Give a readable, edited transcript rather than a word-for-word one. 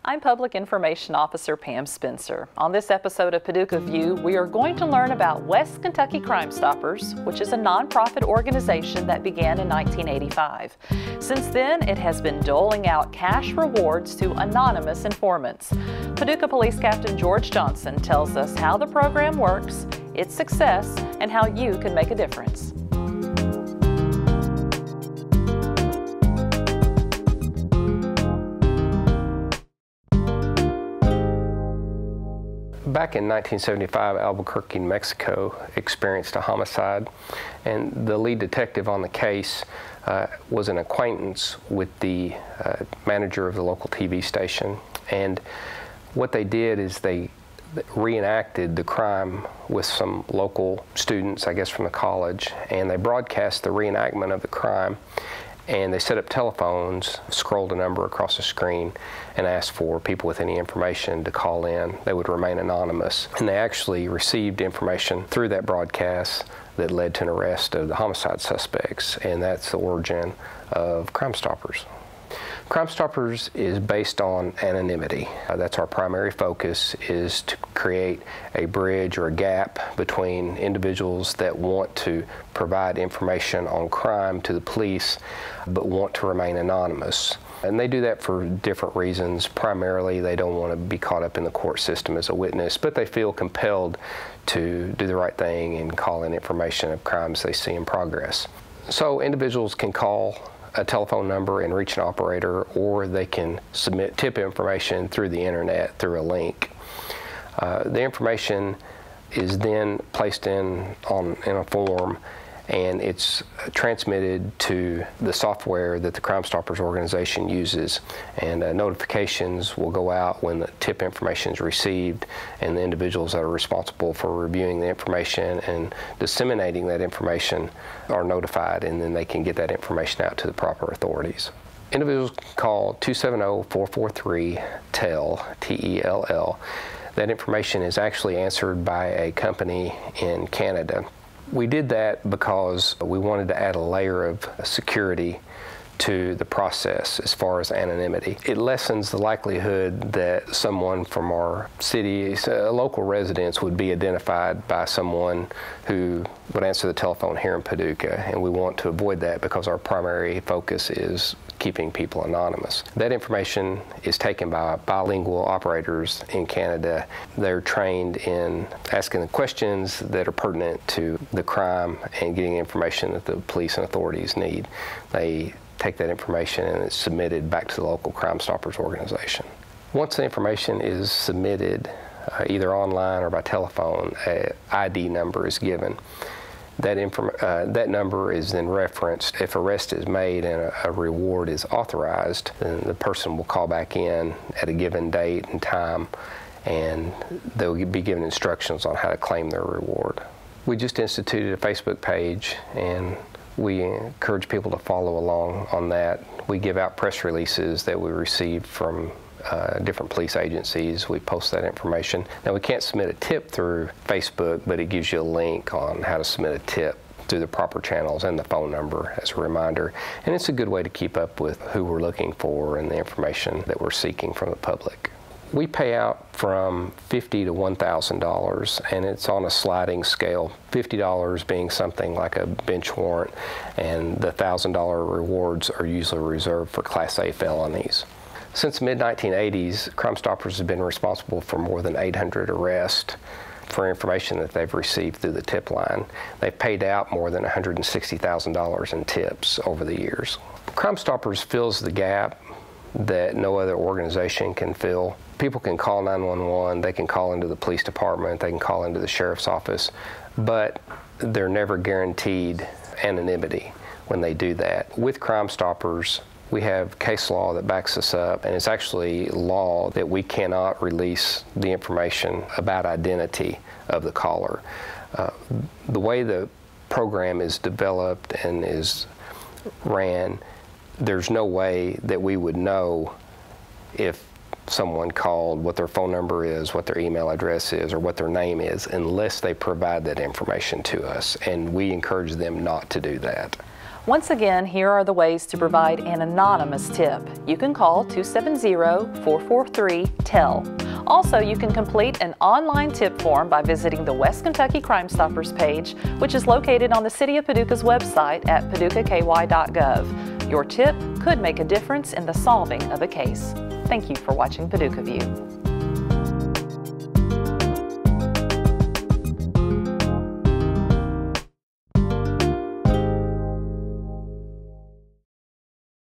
I'm Public Information Officer Pam Spencer. On this episode of Paducah View, we are going to learn about West Kentucky Crime Stoppers, which is a nonprofit organization that began in 1985. Since then, it has been doling out cash rewards to anonymous informants. Paducah Police Captain George Johnson tells us how the program works, its success, and how you can make a difference. Back in 1975, Albuquerque, New Mexico experienced a homicide, and the lead detective on the case was an acquaintance with the manager of the local TV station. And what they did is they reenacted the crime with some local students, I guess from the college, and they broadcast the reenactment of the crime. And they set up telephones, scrolled a number across the screen, and asked for people with any information to call in. They would remain anonymous. And they actually received information through that broadcast that led to an arrest of the homicide suspects, and that's the origin of Crime Stoppers. Crime Stoppers is based on anonymity. That's our primary focus, is to create a bridge or a gap between individuals that want to provide information on crime to the police but want to remain anonymous. And they do that for different reasons. Primarily, they don't want to be caught up in the court system as a witness, but they feel compelled to do the right thing and call in information of crimes they see in progress. So individuals can call a telephone number and reach an operator, or they can submit tip information through the internet through a link. The information is then placed in a form, and it's transmitted to the software that the Crime Stoppers organization uses, and notifications will go out when the tip information is received, and the individuals that are responsible for reviewing the information and disseminating that information are notified, and then they can get that information out to the proper authorities. Individuals can call 270-443-TELL, T-E-L-L. That information is actually answered by a company in Canada. We did that because we wanted to add a layer of security to the process as far as anonymity. It lessens the likelihood that someone from our city, local residents, would be identified by someone who would answer the telephone here in Paducah, and we want to avoid that because our primary focus is keeping people anonymous. That information is taken by bilingual operators in Canada. They're trained in asking the questions that are pertinent to the crime and getting information that the police and authorities need. They take that information and it's submitted back to the local Crime Stoppers organization. Once the information is submitted, either online or by telephone, an ID number is given. That number is then referenced. If arrest is made and a reward is authorized, then the person will call back in at a given date and time, and they'll be given instructions on how to claim their reward. We just instituted a Facebook page, and we encourage people to follow along on that. We give out press releases that we receive from different police agencies. We post that information. Now, we can't submit a tip through Facebook, but it gives you a link on how to submit a tip through the proper channels and the phone number as a reminder. And it's a good way to keep up with who we're looking for and the information that we're seeking from the public. We pay out from $50 to $1,000, and it's on a sliding scale, $50 being something like a bench warrant, and the $1,000 rewards are usually reserved for Class A felonies. Since the mid-1980s, Crime Stoppers have been responsible for more than 800 arrests for information that they've received through the tip line. They've paid out more than $160,000 in tips over the years. Crime Stoppers fills the gap that no other organization can fill. People can call 911, they can call into the police department, they can call into the sheriff's office, but they're never guaranteed anonymity when they do that. With Crime Stoppers, we have case law that backs us up, and it's actually law that we cannot release the information about identity of the caller. The way the program is developed and is ran, there's no way that we would know if someone called, what their phone number is, what their email address is, or what their name is, unless they provide that information to us, and we encourage them not to do that. Once again, here are the ways to provide an anonymous tip. You can call 270-443-TELL. Also, you can complete an online tip form by visiting the West Kentucky Crime Stoppers page, which is located on the City of Paducah's website at paducahky.gov. Your tip could make a difference in the solving of a case. Thank you for watching Paducah View.